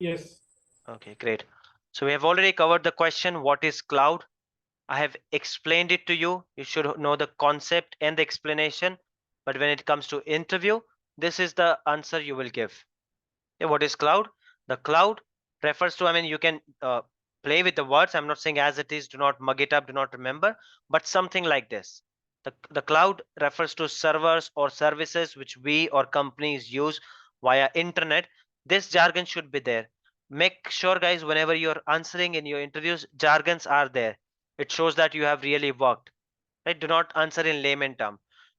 Yes. Okay, great. So we have already covered the question, what is cloud? I have explained it to you. You should know the concept and the explanation. But when it comes to interview, this is the answer you will give. Okay, what is cloud? The cloud refers to, I mean, you can play with the words. I'm not saying as it is, do not mug it up, do not remember, but something like this. The cloud refers to servers or services which we or companies use via internet. This jargon should be there. Make sure, guys, whenever you're answering in your interviews, jargons are there. It shows that you have really worked. Right? Do not answer in layman term.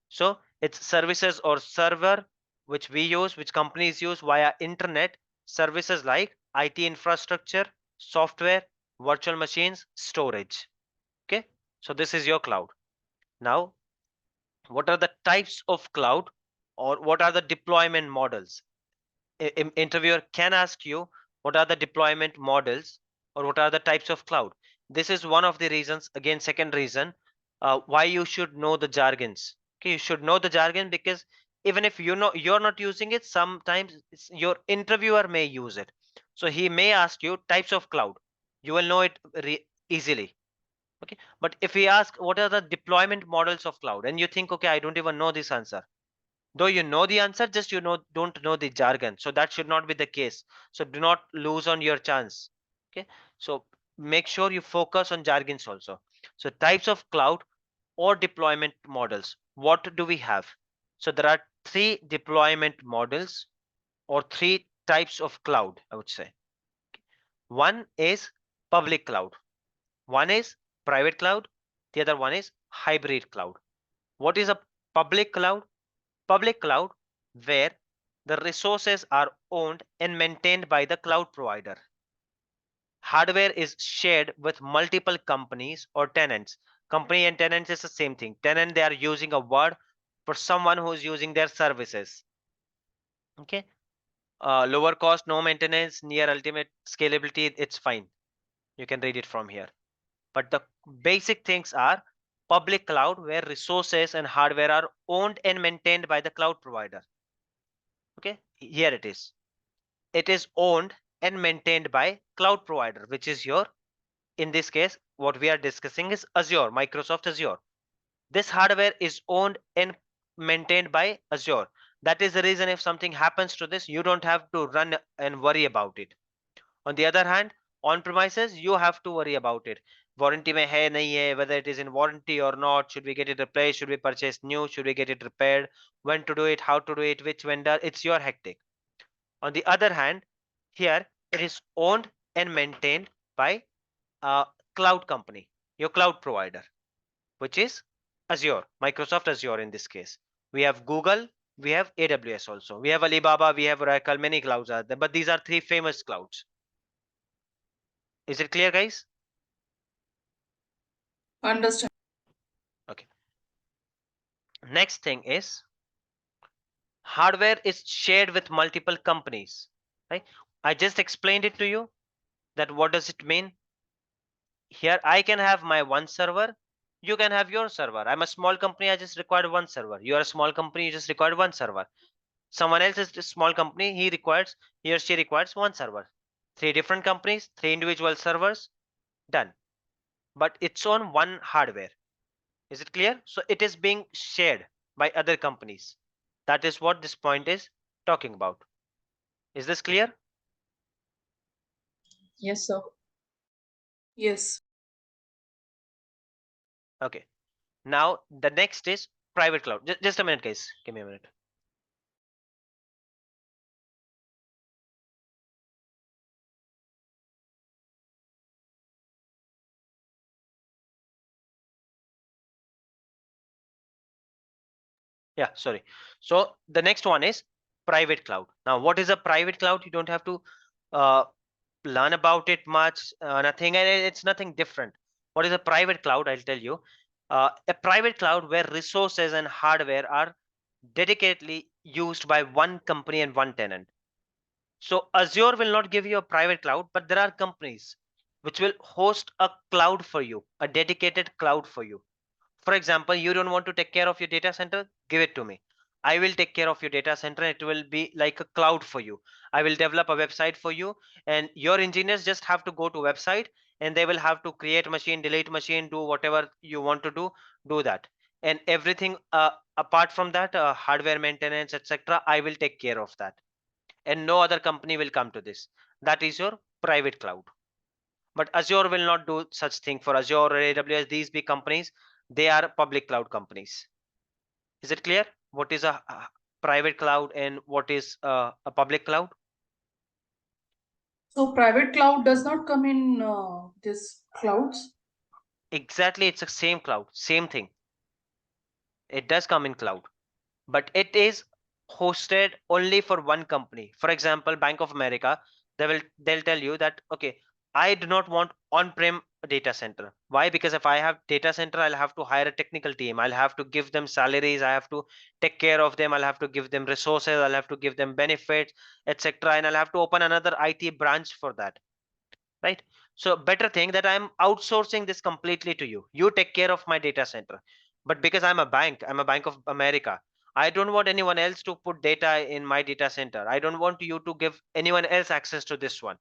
So it's services or server which we use, which companies use via internet, services like IT infrastructure, software, virtual machines, storage. Okay, so this is your cloud. Now, what are the types of cloud, or what are the deployment models? Interviewer can ask you what are the deployment models or what are the types of cloud. This is one of the reasons, again second reason, why you should know the jargons. Okay, you should know the jargon, because even if you know you're not using it, sometimes your interviewer may use it. So he may ask you types of cloud, you will know it easily. Okay, but if he asks what are the deployment models of cloud and you think, okay, I don't even know this answer, though you know the answer, just you know don't know the jargon. So that should not be the case. So do not lose on your chance. Okay, so make sure you focus on jargons also. So types of cloud or deployment models, what do we have? So there are three deployment models or three types of cloud, I would say. One is public cloud, one is private cloud, the other one is hybrid cloud. What is a public cloud? Public cloud, where the resources are owned and maintained by the cloud provider. Hardware is shared with multiple companies or tenants. Company and tenants is the same thing. Tenant, they are using a word for someone who is using their services. Okay. Lower cost, no maintenance, near ultimate scalability, it's fine. You can read it from here. But the basic things are public cloud, where resources and hardware are owned and maintained by the cloud provider. Okay, here it is. It is owned and maintained by cloud provider, which is your, in this case, what we are discussing is Azure, Microsoft Azure. This hardware is owned and maintained by Azure. That is the reason if something happens to this, you don't have to run and worry about it. On the other hand, on premises, you have to worry about it. Warranty mein hai nahi hai, whether it is in warranty or not, should we get it replaced, should we purchase new, should we get it repaired, when to do it, how to do it, which vendor, it's your hectic. On the other hand, here it is owned and maintained by a cloud company, your cloud provider, which is Azure, Microsoft Azure in this case. We have Google, we have AWS also. We have Alibaba, we have Oracle, many clouds are there, but these are three famous clouds. Is it clear, guys? Understand. Okay. Next thing is hardware is shared with multiple companies, right? I just explained it to you that what does it mean. Here I can have my one server, you can have your server. I'm a small company, I just required one server. You are a small company, you just required one server. Someone else is a small company, he or she requires one server. Three different companies, three individual servers, done. But it's on one hardware. Is it clear? So it is being shared by other companies. That is what this point is talking about. Is this clear? Yes, sir. Yes. Okay. Now the next is private cloud. Just a minute, guys. Give me a minute. Yeah, sorry. So the next one is private cloud. Now, what is a private cloud? You don't have to uh, learn about it much, nothing, and it's nothing different. What is a private cloud? I'll tell you. A private cloud where resources and hardware are dedicatedly used by one company and one tenant. So Azure will not give you a private cloud, but there are companies which will host a cloud for you, a dedicated cloud for you. For example, you don't want to take care of your data center, give it to me. I will take care of your data center. It will be like a cloud for you. I will develop a website for you, and your engineers just have to go to website, and they will have to create machine, delete machine, do whatever you want to do that. And everything apart from that, hardware maintenance, etc., I will take care of that. And no other company will come to this. That is your private cloud. But Azure will not do such thing. For Azure or AWS, these big companies, they are public cloud companies. Is it clear what is a private cloud and what is a public cloud? So private cloud does not come in this clouds. Exactly, it's the same cloud, same thing. It does come in cloud, but it is hosted only for one company. For example, Bank of America, they'll tell you that, okay, I do not want on-prem data center. Why? Because if I have data center, I'll have to hire a technical team, I'll have to give them salaries, I have to take care of them, I'll have to give them resources, I'll have to give them benefits, etc., and I'll have to open another IT branch for that, right? So better thing that I'm outsourcing this completely to you. You take care of my data center. But because I'm a Bank of America, I don't want anyone else to put data in my data center. I don't want you to give anyone else access to this one.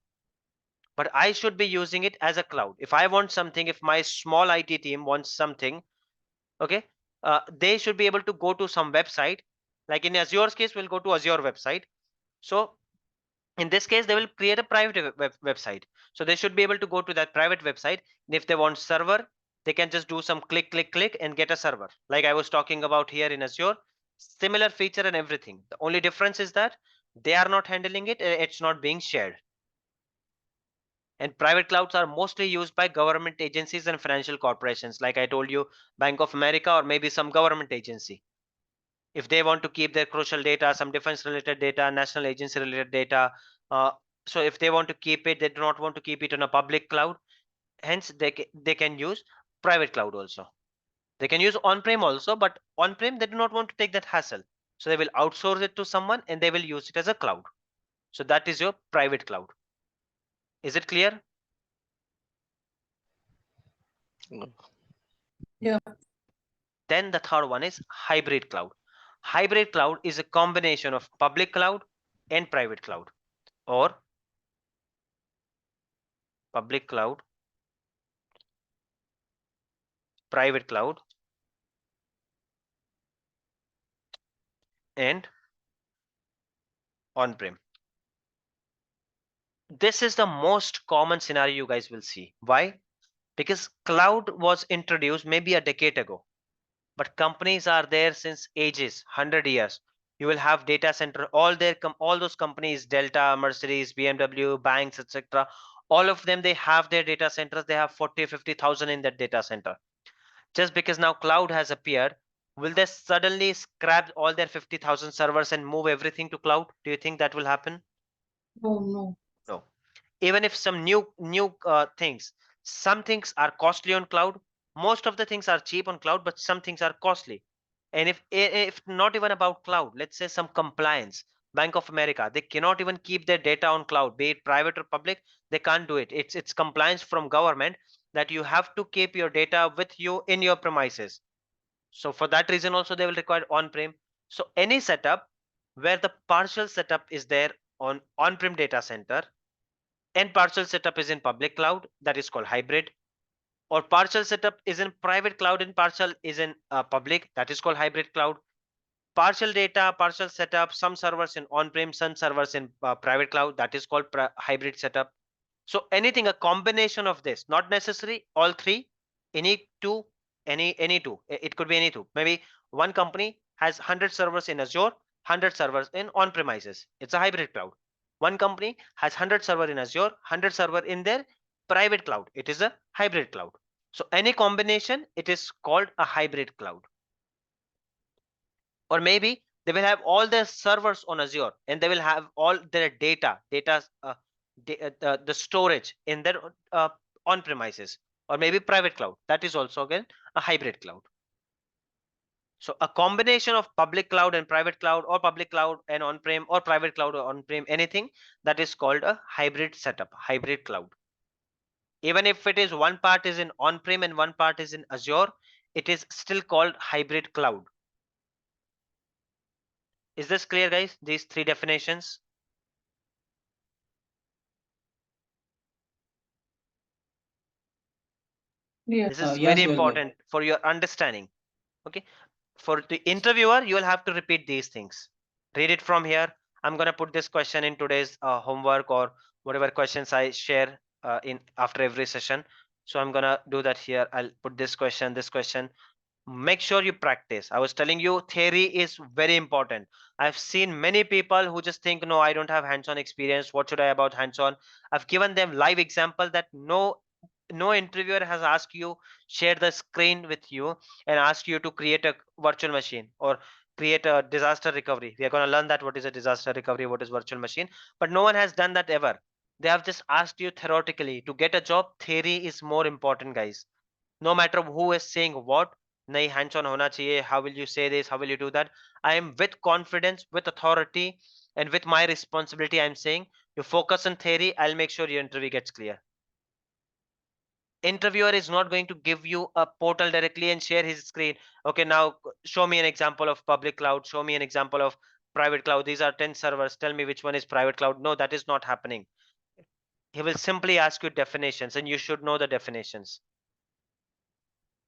But I should be using it as a cloud. If I want something, if my small IT team wants something, okay, they should be able to go to some website. Like in Azure's case, we'll go to Azure website. So in this case, they will create a private website. So they should be able to go to that private website. And if they want server, they can just do some click and get a server. Like I was talking about here in Azure, similar feature and everything. The only difference is that they are not handling it. It's not being shared. And private clouds are mostly used by government agencies and financial corporations. Like I told you, Bank of America or maybe some government agency. If they want to keep their crucial data, some defense related data, national agency related data, uh, so if they want to keep it, they do not want to keep it on a public cloud, hence they can use private cloud also. They can use on-prem also, but on-prem they do not want to take that hassle, so they will outsource it to someone and they will use it as a cloud. So that is your private cloud. Is it clear? Yeah. Then the third one is hybrid cloud. Hybrid cloud is a combination of public cloud and private cloud, or public cloud, private cloud, and on-prem. This is the most common scenario you guys will see. Why? Because cloud was introduced maybe a decade ago, but companies are there since ages, 100 years. You will have data center, all those companies, Delta, Mercedes, BMW, banks, etc., all of them, they have their data centers. They have 40-50,000 in that data center. Just because now cloud has appeared, will they suddenly scrap all their 50,000 servers and move everything to cloud? Do you think that will happen? No. No. Even if some new things, some things are costly on cloud, most of the things are cheap on cloud, but some things are costly. And if not even about cloud, let's say some compliance, Bank of America, they cannot even keep their data on cloud, be it private or public. They can't do it. It's compliance from government that you have to keep your data with you in your premises. So for that reason also they will require on-prem. So any setup where the partial setup is there on on-prem data center and partial setup is in public cloud, that is called hybrid. Or partial setup is in private cloud and partial is in public, that is called hybrid cloud. Partial data, partial setup, some servers in on-prem, some servers in private cloud, that is called hybrid setup. So anything, a combination of this, not necessary all three, any two, any two, it could be any two. Maybe one company has 100 servers in Azure, 100 servers in on premises, it's a hybrid cloud. One company has 100 server in Azure, 100 server in their private cloud, it is a hybrid cloud. So any combination, it is called a hybrid cloud. Or maybe they will have all their servers on Azure and they will have all their the storage in their on premises, or maybe private cloud, that is also again a hybrid cloud. So a combination of public cloud and private cloud, or public cloud and on-prem, or private cloud or on-prem, anything, that is called a hybrid setup, hybrid cloud. Even if it is one part is in on-prem and one part is in Azure, it is still called hybrid cloud. Is this clear, guys? These three definitions. Yeah. This is Yes, very Vaibhav. important for your understanding. Okay. For the interviewer, you will have to repeat these things. Read it from here. I'm going to put this question in today's homework or whatever questions I share in after every session. So I'm going to do that here. I'll put this question, this question. Make sure you practice. I was telling you theory is very important. I've seen many people who just think, no, I don't have hands-on experience, what should I about hands-on. I've given them live example that no interviewer has asked you share the screen with you and ask you to create a virtual machine or create a disaster recovery. We are going to learn that what is a disaster recovery, what is virtual machine, but no one has done that ever. They have just asked you theoretically. To get a job, theory is more important, guys. No matter who is saying what, nahi hands on hona chahiye, how will you say this, how will you do that. I am with confidence, with authority, and with my responsibility, I'm saying you focus on theory. I'll make sure your interview gets clear. Interviewer is not going to give you a portal directly and share his screen. Okay, now show me an example of public cloud, show me an example of private cloud, these are 10 servers, tell me which one is private cloud. No, that is not happening. He will simply ask you definitions and you should know the definitions.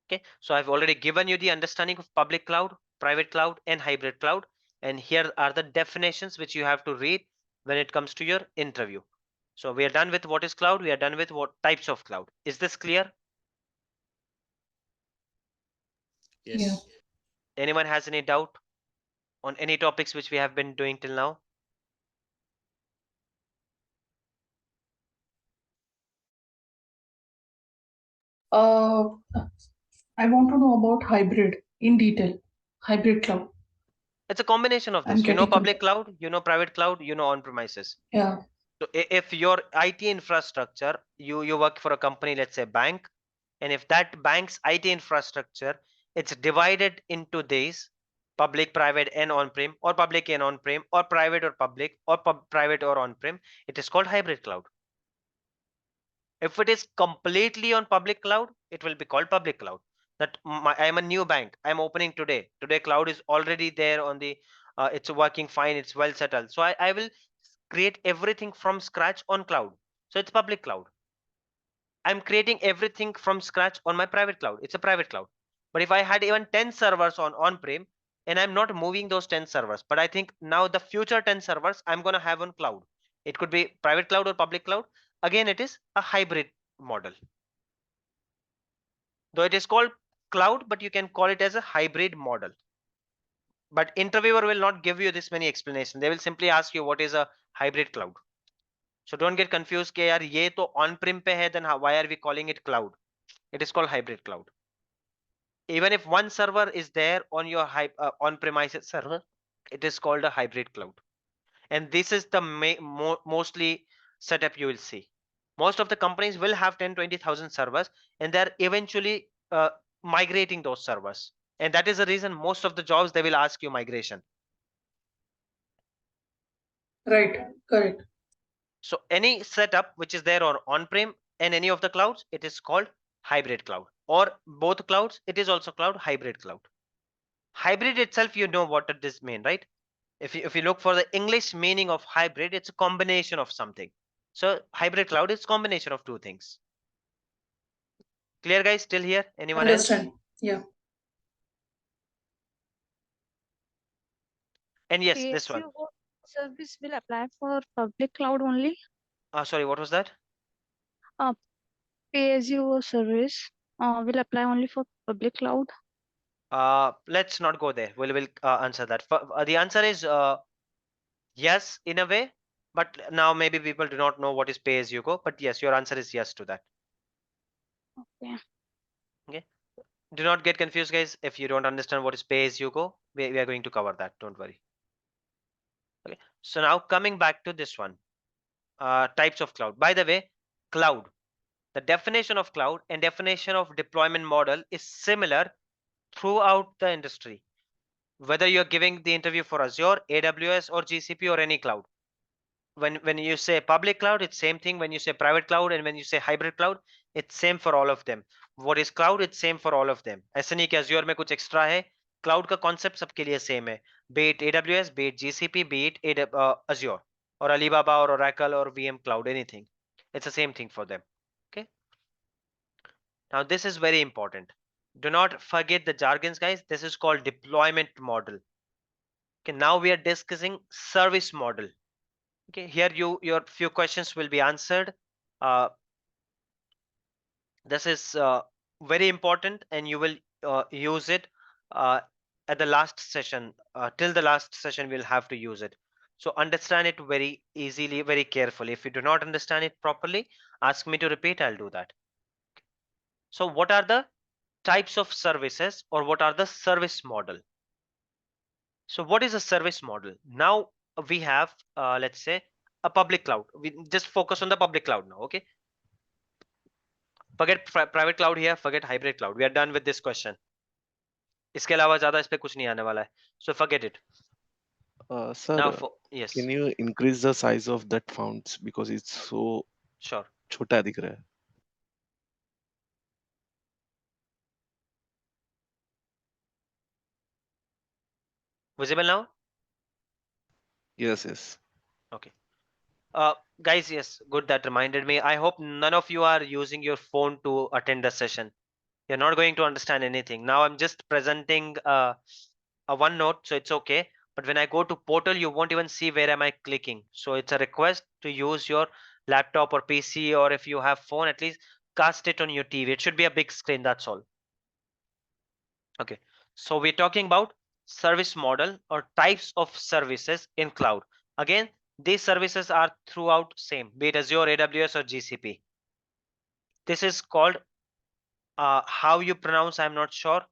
Okay, so I've already given you the understanding of public cloud, private cloud, and hybrid cloud. And here are the definitions which you have to read when it comes to your interview. So we are done with what is cloud. We are done with what types of cloud. Is this clear? Yeah. Yes. Anyone has any doubt on any topics which we have been doing till now? Uh, I want to know about hybrid in detail. Hybrid cloud. It's a combination of I'm this. You know getting public cloud, you know private cloud, you know on premises. yeah. So if your IT infrastructure, you work for a company, let's say bank, and if that bank's IT infrastructure, it's divided into these public, private, and on-prem, or public and on-prem, or private or public, or private or on-prem, it is called hybrid cloud. If it is completely on public cloud, it will be called public cloud. That I'm a new bank, I'm opening today cloud is already there on the it's working fine, it's well settled, so I will create everything from scratch on cloud, so it's public cloud. I'm creating everything from scratch on my private cloud, it's a private cloud. But if I had even 10 servers on-prem and I'm not moving those 10 servers, but I think now the future 10 servers I'm going to have on cloud, it could be private cloud or public cloud. Again, it is a hybrid model, though it is called cloud, but you can call it as a hybrid model. But interviewer will not give you this many explanation, they will simply ask you what is a hybrid cloud. So don't get confused कि यार ये तो on prem पे है, then why are we calling it cloud? It is called hybrid cloud. Even if one server is there on your on premises server, it is called a hybrid cloud. And this is the mostly setup you will see. Most of the companies will have 10-20,000 servers, and they're eventually migrating those servers. And that is the reason most of the jobs they will ask you migration. Right. Correct. So any setup which is there on-prem and any of the clouds, it is called hybrid cloud, or both clouds, it is also cloud hybrid cloud. Hybrid itself, you know what does this mean, right? If you look for the English meaning of hybrid, it's a combination of something. So hybrid cloud is combination of two things. Clear, guys? Still here? Anyone else? Understand. Yeah. And yes, this one. PSU service will apply for public cloud only. Sorry, what was that? PSU service will apply only for public cloud. Let's not go there. We'll answer that. The answer is yes, in a way, but now maybe people do not know what is pay as you go. But yes, your answer is yes to that. Okay. Okay. Do not get confused, guys. If you don't understand what is pay as you go, we are going to cover that. Don't worry. Okay. So now coming back to this one, types of cloud. By the way, cloud. The definition of cloud and definition of deployment model is similar throughout the industry. Whether you're giving the interview for Azure, AWS, or GCP, or any cloud. When you say public cloud, it's same thing. When you say private cloud and when you say hybrid cloud, it's same for all of them. What is cloud? It's same for all of them. ऐसा नहीं कि Azure में कुछ extra है, cloud का concept सबके लिए same है, be it AWS, be it GCP, be it Azure or Alibaba or Oracle or VM Cloud, anything. It's the same thing for them. Okay. Now this is very important. Do not forget the jargons, guys. This is called deployment model. Okay. Now we are discussing service model. Okay. Here your few questions will be answered. This is very important, and you will use it at the last session. Till the last session we'll have to use it, so understand it very easily, very carefully. If you do not understand it properly, ask me to repeat, I'll do that. So what are the types of services, or what are the service model? So what is a service model? Now we have let's say a public cloud. We just focus on the public cloud now. Okay, forget private cloud here, forget hybrid cloud. We are done with this question. इसके अलावा ज्यादा इस पे कुछ नहीं आने वाला है, so forget it. Sir, Now for yes, can you increase the size of that fonts because it's so sure. छोटा दिख रहा है. Visible now? Yes, yes. Okay. Guys, yes, good, that reminded me. I hope none of you are using your phone to attend the session. You're not going to understand anything. Now I'm just presenting a OneNote, so it's okay. But when I go to portal, you won't even see where am I clicking. So it's a request to use your laptop or PC, or if you have phone, at least cast it on your TV. It should be a big screen, that's all. Okay, so we're talking about service model or types of services in cloud. Again, these services are throughout same, be it Azure, AWS or GCP. This is called how you pronounce, I'm not sure.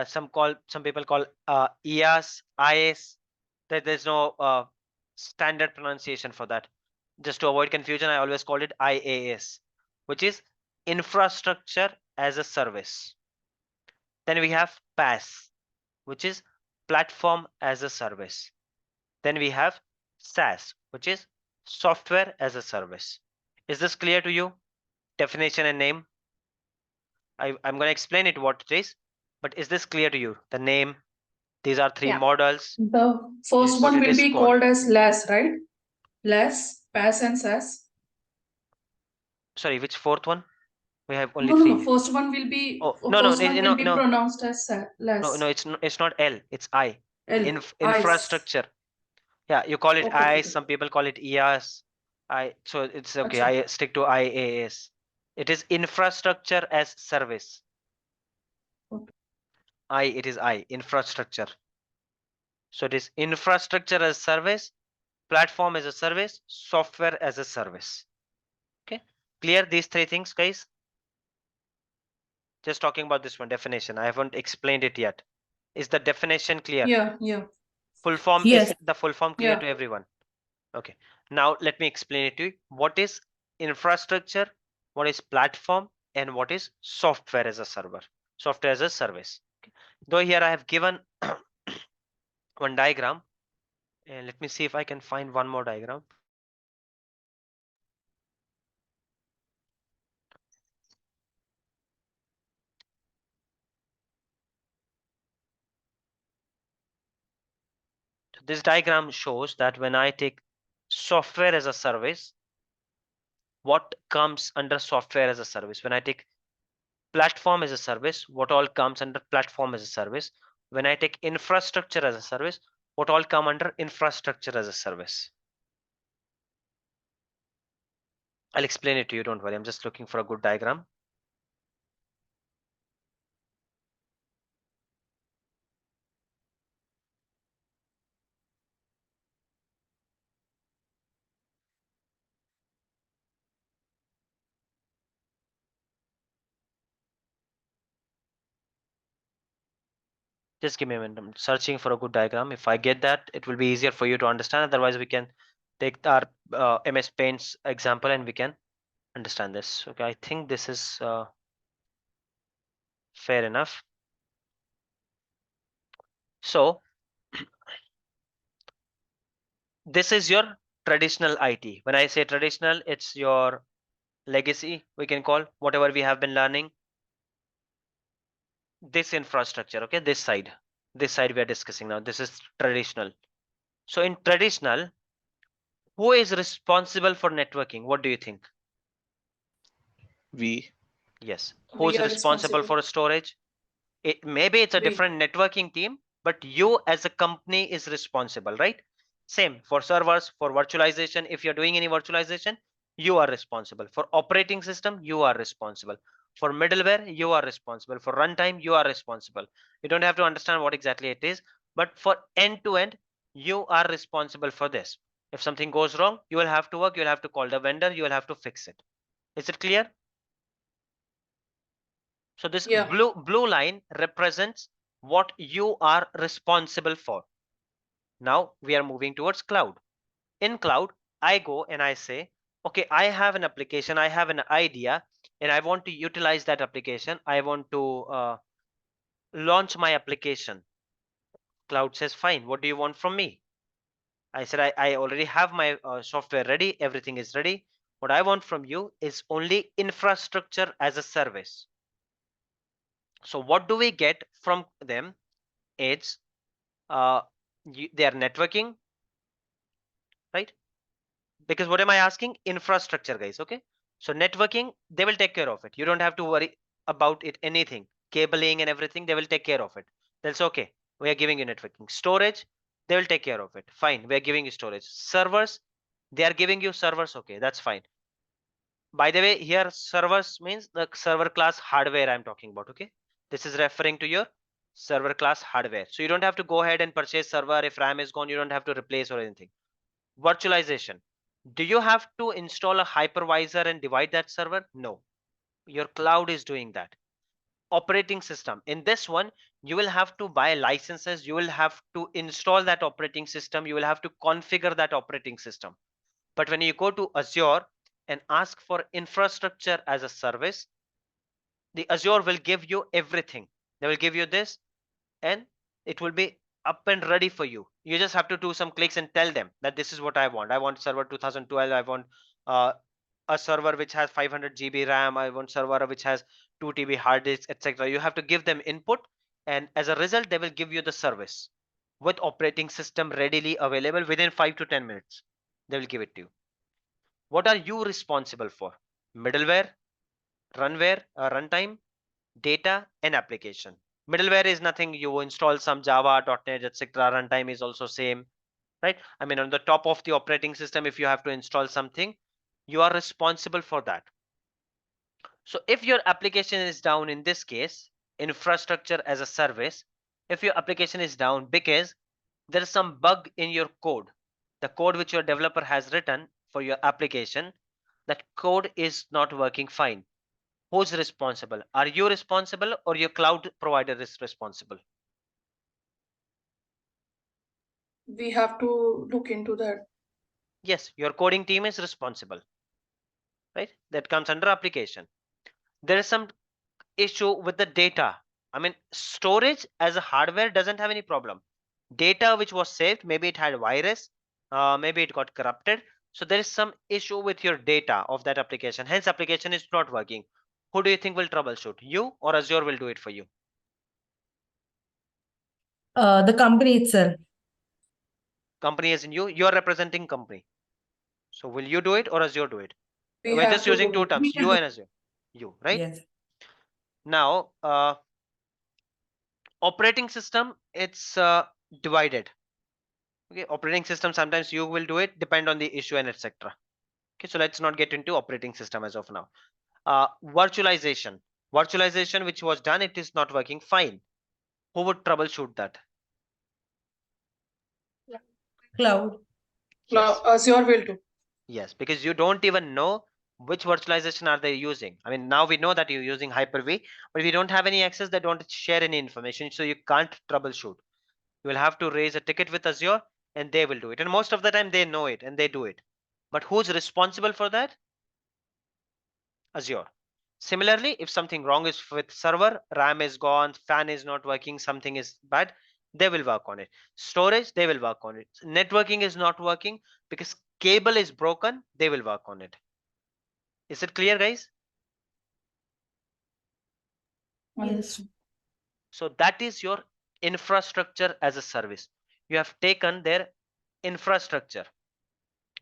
Some people call IaaS, IaaS. There's no standard pronunciation for that. Just to avoid confusion, I always call it IaaS, which is infrastructure as a service. Then we have PaaS, which is platform as a service. Then we have SaaS, which is software as a service. Is this clear to you? Definition and name. I'm going to explain it what it is, but is this clear to you? The name, these are three Yeah. models. The first What one it will is be called. called as LAS, right? LAS, PaaS and SaaS. Sorry, which fourth one? We have only No, three. first one will be Oh, no, first one will be no, pronounced as LAS. no, it's not L, it's I. L. Infrastructure. Yeah, you call it Okay, I, okay. some people call it IaaS. So it's okay. Acha. I stick to IaaS. It is infrastructure as service. Okay. It is infrastructure. So it is infrastructure as service, platform as a service, software as a service. Okay, clear these three things, guys? Just talking about this one definition. I haven't explained it yet. Is the definition clear? Yeah. Full form, Yes. is the full form clear Yeah. to everyone? Okay, now let me explain it to you. What is infrastructure, what is platform, and what is software as a server, software as a service. Okay. Though here I have given one diagram, and let me see if I can find one more diagram. So this diagram shows that when I take software as a service, what comes under software as a service. When I take platform as a service, what all comes under platform as a service. When I take infrastructure as a service, what all come under infrastructure as a service. I'll explain it to you, don't worry. I'm just looking for a good diagram. Just give me a minute. I'm searching for a good diagram. If I get that, it will be easier for you to understand. Otherwise, we can take our MS Paint's example and we can understand this. Okay, I think this is fair enough. So this is your traditional IT. When I say traditional, it's your legacy, we can call whatever we have been learning. This infrastructure, okay, this side. This side we are discussing now. This is traditional. So in traditional, who is responsible for networking? What do you think? We. Yes. We Who's are responsible responsible. for storage? Maybe it's a We. different networking team, but you as a company is responsible, right? Same for servers, for virtualization. If you're doing any virtualization, you are responsible. For operating system, you are responsible. For middleware, you are responsible. For runtime, you are responsible. You don't have to understand what exactly it is, but for end to end, you are responsible for this. If something goes wrong, you will have to work, you'll have to call the vendor, you will have to fix it. Is it clear? So this Yeah. blue line represents what you are responsible for. Now we are moving towards cloud. In cloud, I go and I say, okay, I have an application, I have an idea, and I want to utilize that application. I want to launch my application. Cloud says, fine, what do you want from me? I said, I already have my software ready, everything is ready. What I want from you is only infrastructure as a service. So what do we get from them? It's they are networking, right? Because what am I asking? Infrastructure, guys. Okay, so networking, they will take care of it. You don't have to worry about it, anything, cabling and everything, they will take care of it. That's okay. We are giving you networking. Storage, they will take care of it. Fine, we are giving you storage. Servers, they are giving you servers. Okay, that's fine. By the way, here servers means the server class hardware I'm talking about. Okay, this is referring to your server class hardware. So you don't have to go ahead and purchase server. If RAM is gone, you don't have to replace or anything. Virtualization, do you have to install a hypervisor and divide that server? No, your cloud is doing that. Operating system, in this one you will have to buy licenses, you will have to install that operating system, you will have to configure that operating system. But when you go to Azure and ask for infrastructure as a service, the Azure will give you everything. They will give you this, and it will be up and ready for you. You just have to do some clicks and tell them that this is what I want. I want server 2012. I want uh, a server which has 500 GB RAM. I want server which has 2 TB hard disk, etc. You have to give them input, and as a result, they will give you the service with operating system readily available within 5 to 10 minutes. They will give it to you. What are you responsible for? Middleware, runtime, data, and application. Middleware is nothing. You install some Java, .NET, etc. Runtime is also same, right? I mean, on the top of the operating system, if you have to install something, you are responsible for that. So if your application is down, in this case, infrastructure as a service, if your application is down because there is some bug in your code, the code which your developer has written for your application, that code is not working fine. Who's responsible? Are you responsible or your cloud provider is responsible? We have to look into that. Yes, your coding team is responsible, right? That comes under application. There is some issue with the data. I mean, storage as a hardware doesn't have any problem. Data which was saved, maybe it had virus, maybe it got corrupted. So there is some issue with your data of that application. Hence, application is not working. Who do you think will troubleshoot? You or Azure will do it for you? The company itself. Company as in you. You are representing company. So will you do it or Azure do it? We We're have just to using do two it. terms, you and Azure. You, right? Yes. Now, operating system, it's divided. Okay, operating system, sometimes you will do it, depend on the issue and etc. Okay, so let's not get into operating system as of now. Virtualization. Virtualization which was done, it is not working fine. Who would troubleshoot that? Cloud. Yes. Azure will do. Yes, because you don't even know which virtualization are they using. I mean, now we know that you're using Hyper-V, but we don't have any access, they don't share any information, so you can't troubleshoot. You will have to raise a ticket with Azure and they will do it. And most of the time they know it and they do it. But who's responsible for that? Azure. Similarly, if something wrong is with server, RAM is gone, fan is not working, something is bad, they will work on it. Storage, they will work on it. Networking is not working because cable is broken, they will work on it. Is it clear, guys? Yes. So that is your infrastructure as a service. You have taken their infrastructure,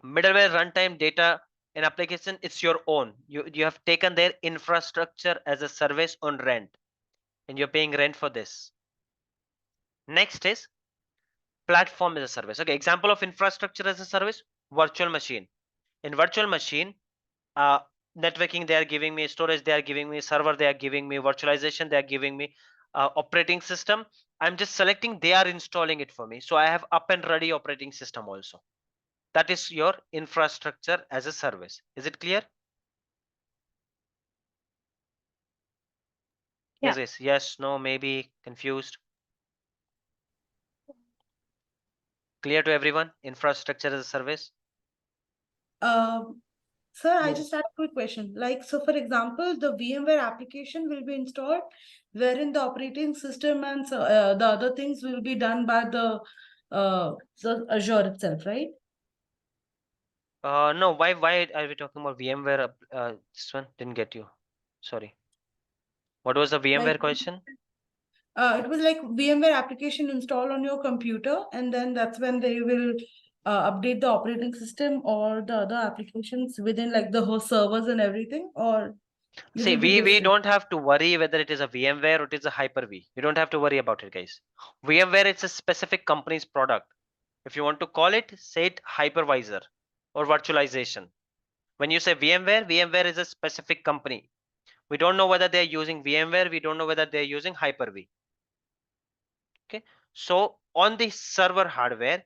middleware, runtime, data, and application. It's your own. You have taken their infrastructure as a service on rent, and you're paying rent for this. Next is platform as a service. Okay, example of infrastructure as a service: virtual machine. In virtual machine, networking they are giving me, storage they are giving me, server they are giving me, virtualization they are giving me, operating system. I'm just selecting, they are installing it for me, so I have up and ready operating system also. That is your infrastructure as a service. Is it clear? Yeah. Yes, yes, no, maybe, confused? Clear to everyone? Infrastructure as a service. Sir, I Yes. just had a quick question. Like, so for example, the VMware application will be installed, wherein the operating system and the other things will be done by the Azure itself, right? No, why are we talking about VMware? This one didn't get you, sorry. What was the VMware Like, question? it was like VMware application installed on your computer, and then that's when they will update the operating system or the other applications within like the host servers and everything, or it See, will be we different. don't have to worry whether it is a VMware or it is a Hyper-V. You don't have to worry about it, guys. VMware, it's a specific company's product. If you want to call it, say it hypervisor or virtualization. When you say VMware, VMware is a specific company. We don't know whether they're using VMware. We don't know whether they're using Hyper-V. Okay. So on the server hardware,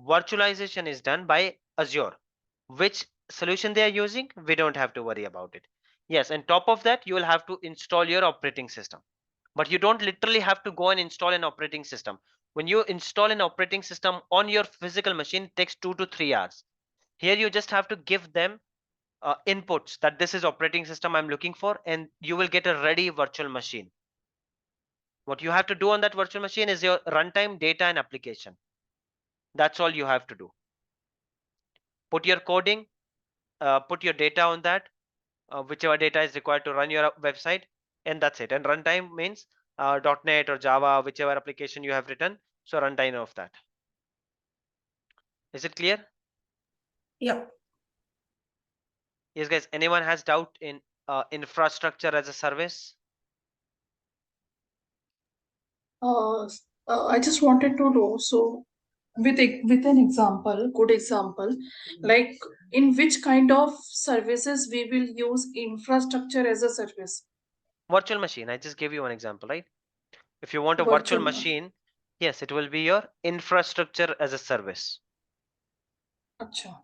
virtualization is done by Azure. Which solution they are using, we don't have to worry about it. Yes, and top of that, you will have to install your operating system. But you don't literally have to go and install an operating system. When you install an operating system on your physical machine, it takes 2 to 3 hours. Here you just have to give them inputs that this is operating system I'm looking for, and you will get a ready virtual machine. What you have to do on that virtual machine is your runtime, data, and application. That's all you have to do. Put your coding, put your data on that, whichever data is required to run your website, and that's it. And runtime means .NET or Java, whichever application you have written. So runtime of that. Is it clear? Yeah. Yes, guys. Anyone has doubt in infrastructure as a service? I just wanted to know, so with an example, good example, like in which kind of services we will use infrastructure as a service? Virtual machine. I just gave you one example, right? If you want a virtual Virtual machine, yes, it will be your infrastructure as a service. Acha.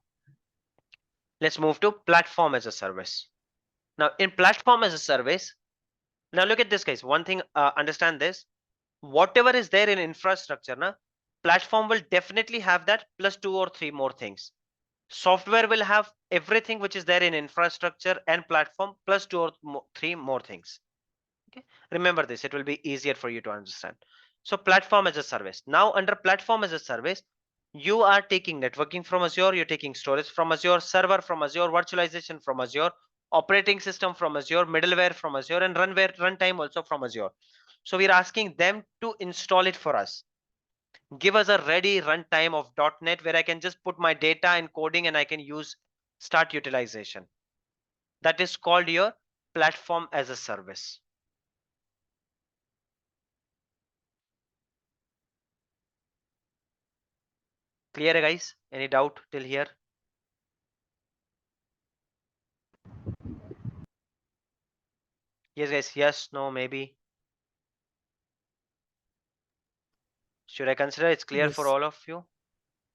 Let's move to platform as a service. Now, in platform as a service, now look at this, guys. One thing, understand this. Whatever is there in infrastructure, na, platform will definitely have that plus 2 or 3 more things. Software will have everything which is there in infrastructure and platform plus 2 or 3 more things. Okay, remember this, it will be easier for you to understand. So platform as a service. Now under platform as a service, you are taking networking from Azure, you're taking storage from Azure, server from Azure, virtualization from Azure, operating system from Azure, middleware from Azure, and runtime also from Azure. So we're asking them to install it for us. Give us a ready runtime of .NET where I can just put my data and coding and I can use start utilization. That is called your platform as a service. Clear, guys? Any doubt till here? Yes, guys. Yes, no, maybe. Should I consider it's clear for Yes. all of you?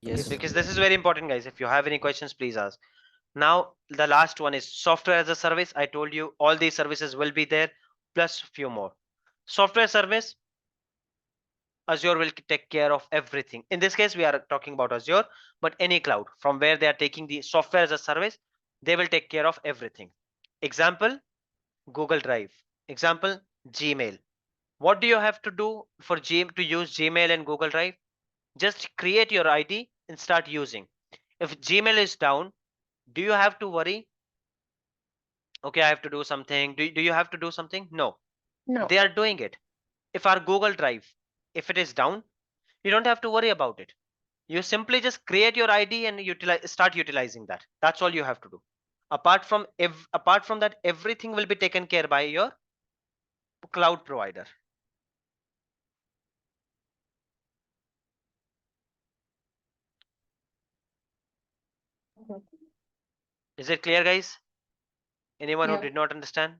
Yes. Because this is very important, guys. If you have any questions, please ask. Now, the last one is software as a service. I told you all these services will be there, plus few more. Software service, Azure will take care of everything. In this case, we are talking about Azure, but any cloud from where they are taking the software as a service, they will take care of everything. Example, Google Drive. Example, Gmail. What do you have to do for to use Gmail and Google Drive? Just create your ID and start using. If Gmail is down, do you have to worry? Okay, I have to do something. Do you have to do something? No, No. they are doing it. If our Google Drive if it is down, you don't have to worry about it. You simply just create your ID and start utilizing that. That's all you have to do. Apart from that, everything will be taken care by your cloud provider. Is it clear, guys? Anyone who did not understand?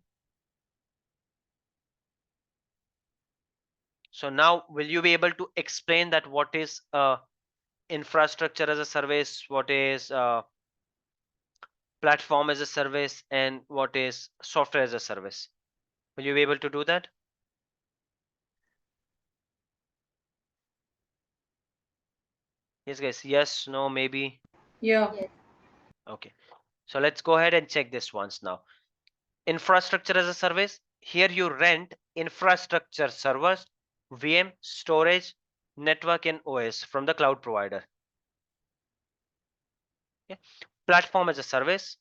So now will you be able to explain that what is infrastructure as a service, what is platform as a service, and what is software as a service? Will you be able to do that? Yes, guys. Yes, no, maybe. Yeah. Okay. So let's go ahead and check this once now. Infrastructure as a service. Here you rent infrastructure servers, VM, storage, network, and OS from the cloud provider. Okay. Platform as a service.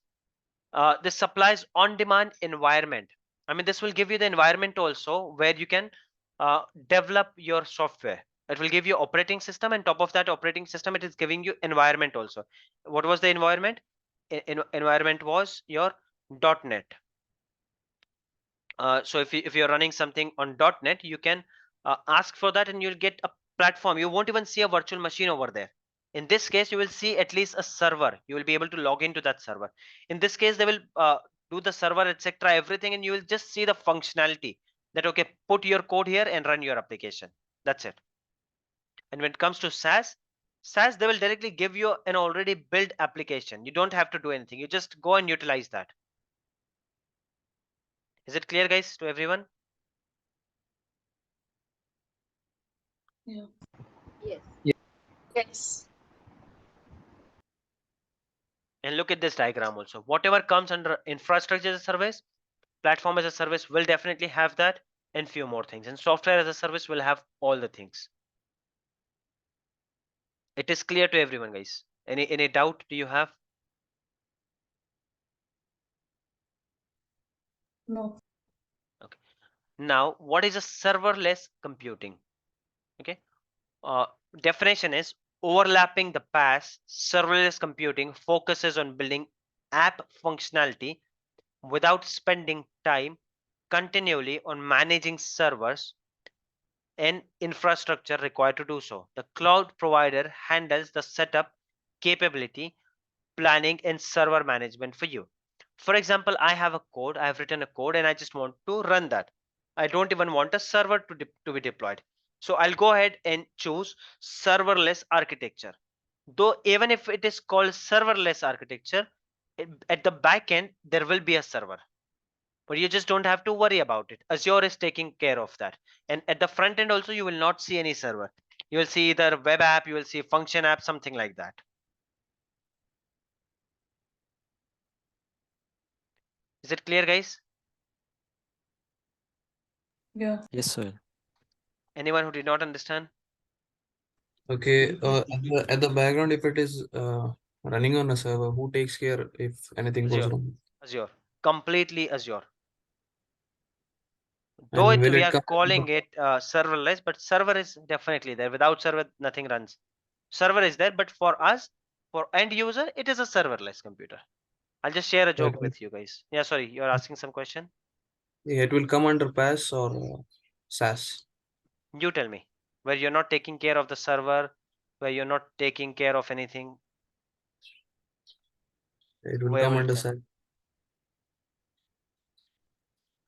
This supplies on-demand environment. I mean, this will give you the environment also where you can develop your software. It will give you operating system, and top of that operating system, it is giving you environment also. What was the environment? Environment was your .NET. So if you're running something on .NET, you can ask for that, and you'll get a platform. You won't even see a virtual machine over there. In this case, you will see at least a server. You will be able to log into that server. In this case, they will do the server, etc., everything, and you will just see the functionality that, okay, put your code here and run your application. That's it. And when it comes to SaaS, they will directly give you an already built application. You don't have to do anything. You just go and utilize that. Is it clear, guys, to everyone? Yeah. Yes. Yes. And look at this diagram also. Whatever comes under infrastructure as a service, platform as a service will definitely have that, and few more things. And software as a service will have all the things. It is clear to everyone, guys. Any doubt do you have? No. Okay. Now, what is a serverless computing? Okay. Definition is overlapping the PaaS. Serverless computing focuses on building app functionality without spending time continually on managing servers and infrastructure required to do so. The cloud provider handles the setup, capability, planning, and server management for you. For example, I have a code, I have written a code, and I just want to run that. I don't even want a server to be deployed. So I'll go ahead and choose serverless architecture. Though even if it is called serverless architecture, at the back end, there will be a server, but you just don't have to worry about it. Azure is taking care of that. And at the front end also, you will not see any server. You will see either web app, you will see function app, something like that. Is it clear, guys? Yeah. Yes, sir. Anyone who did not understand? Okay, at the background, if it is running on a server, who takes care if anything goes Azure. wrong? Azure. Completely Azure. Though And will we it are come? calling it serverless, but server is definitely there. Without server, nothing runs. Server is there, but for us, for end user, it is a serverless computer. I'll just share a It joke will, with you guys. Yeah, sorry, you're asking some question. yeah, it will come under PaaS or SaaS. You tell me, where you're not taking care of the server, where you're not taking care of anything, It will where come will it under come? SaaS.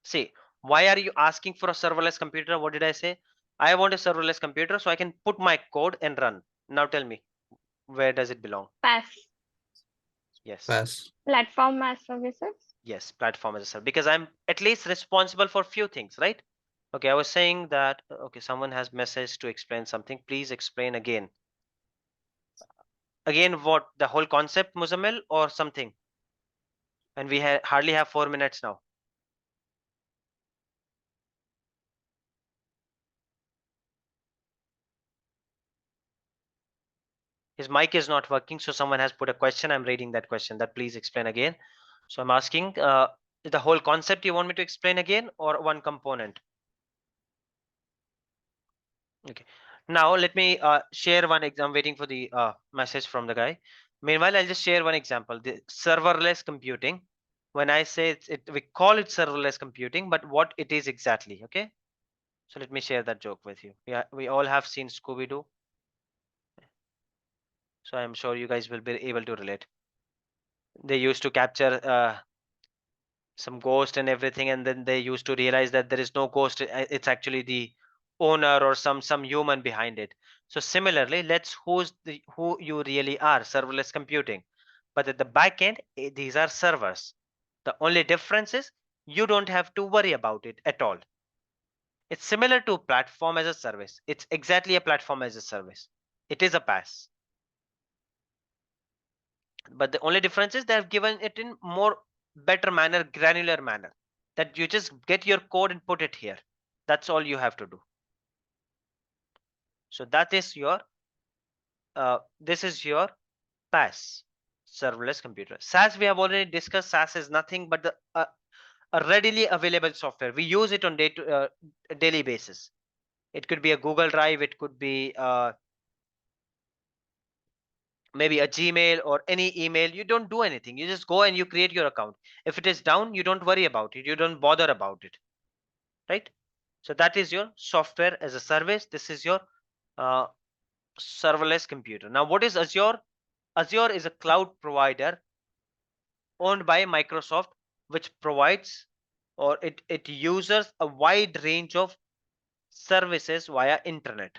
See, why are you asking for a serverless computer? What did I say? I want a serverless computer so I can put my code and run. Now tell me, where does it belong? PaaS. Yes. PaaS. Platform as services. Yes, platform as a service, because I'm at least responsible for few things, right? Okay, I was saying that, okay, someone has message to explain something. Please explain again. Again, what, the whole concept, Muzammil, or something? And we hardly have 4 minutes now. His mic is not working, so someone has put a question. I'm reading that question, that please explain again. So I'm asking, the whole concept you want me to explain again, or one component? Okay. Now let me share one example. I'm waiting for the message from the guy. Meanwhile, I'll just share one example. The serverless computing. When I say we call it serverless computing, but what it is exactly, okay? So let me share that joke with you. Yeah, we all have seen Scooby-Doo. So I'm sure you guys will be able to relate. They used to capture some ghost and everything, and then they used to realize that there is no ghost. It's actually the owner or some human behind it. So similarly, let's who you really are, serverless computing. But at the back end, these are servers. The only difference is you don't have to worry about it at all. It's similar to platform as a service. It's exactly a platform as a service. It is a PaaS. But the only difference is they have given it in more better manner, granular manner, that you just get your code and put it here. That's all you have to do. So that is your this is your PaaS, serverless computer. SaaS, we have already discussed. SaaS is nothing but the a readily available software. We use it on daily basis. It could be a Google Drive, it could be maybe a Gmail or any email. You don't do anything. You just go and you create your account. If it is down, you don't worry about it. You don't bother about it, right? So that is your software as a service. This is your serverless computer. Now, what is Azure? Azure is a cloud provider owned by Microsoft, which provides or it uses a wide range of services via internet.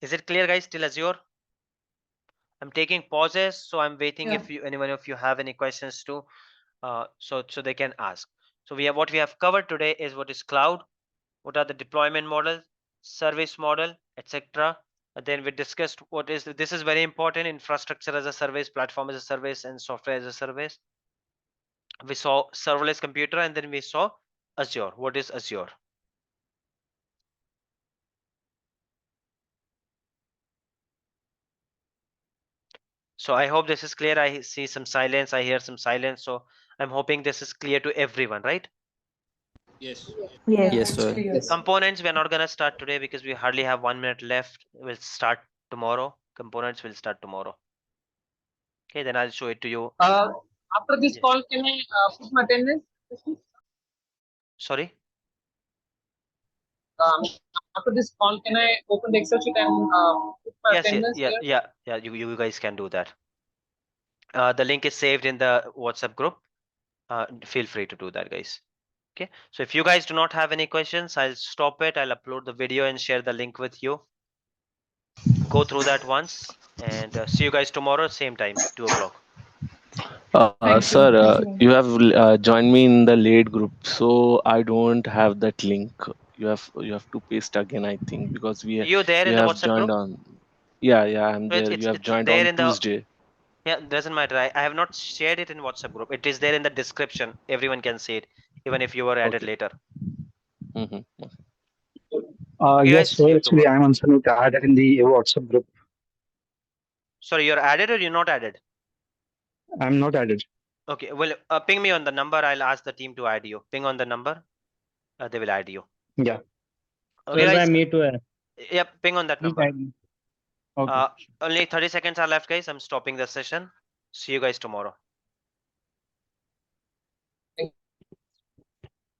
Is it clear, guys? Till Azure? I'm taking pauses, so I'm waiting if anyone of you have any questions too, so they can ask. So what we have covered today is what is cloud, what are the deployment models, service model, etc. Then we discussed what is this is very important: infrastructure as a service, platform as a service, and software as a service. We saw serverless computer, and then we saw Azure. What is Azure? So I hope this is clear. I see some silence. I hear some silence. So I'm hoping this is clear to everyone, right? Yes. Yes. Yes, sir. Components, we're not going to start today because we hardly have 1 minute left. We'll start tomorrow. Components will start tomorrow. Okay, then I'll show it to you. After this Yes. call, can I put my attendance? Sorry? After this call, can I open the Excel sheet and put my Yes, attendance here? yeah. You guys can do that. The link is saved in the WhatsApp group. Feel free to do that, guys. Okay, so if you guys do not have any questions, I'll stop it. I'll upload the video and share the link with you. Go through that once, and see you guys tomorrow, same time, 2 o'clock. Sir, you have joined me in the late group, so I don't have that link. You have to paste again, I think, because You there you in the have WhatsApp joined group? on. Yeah, I'm So there. You have it's joined there on in the Tuesday. yeah, doesn't matter. I have not shared it in WhatsApp group. It is there in the description. Everyone can see it, even if you were added Okay. later. Mm-hmm. Okay, Yes, guys, see sir. you Actually, tomorrow. I'm also not added in the WhatsApp group. Sorry, you're added or you're not added? I'm not added. Okay, well, ping me on the number. I'll ask the team to add you. Ping on the number. They will add you. Yeah. Okay, guys. Me too. Yep, ping on that Please number. add me. Okay. Only 30 seconds are left, guys. I'm stopping the session. See you guys tomorrow.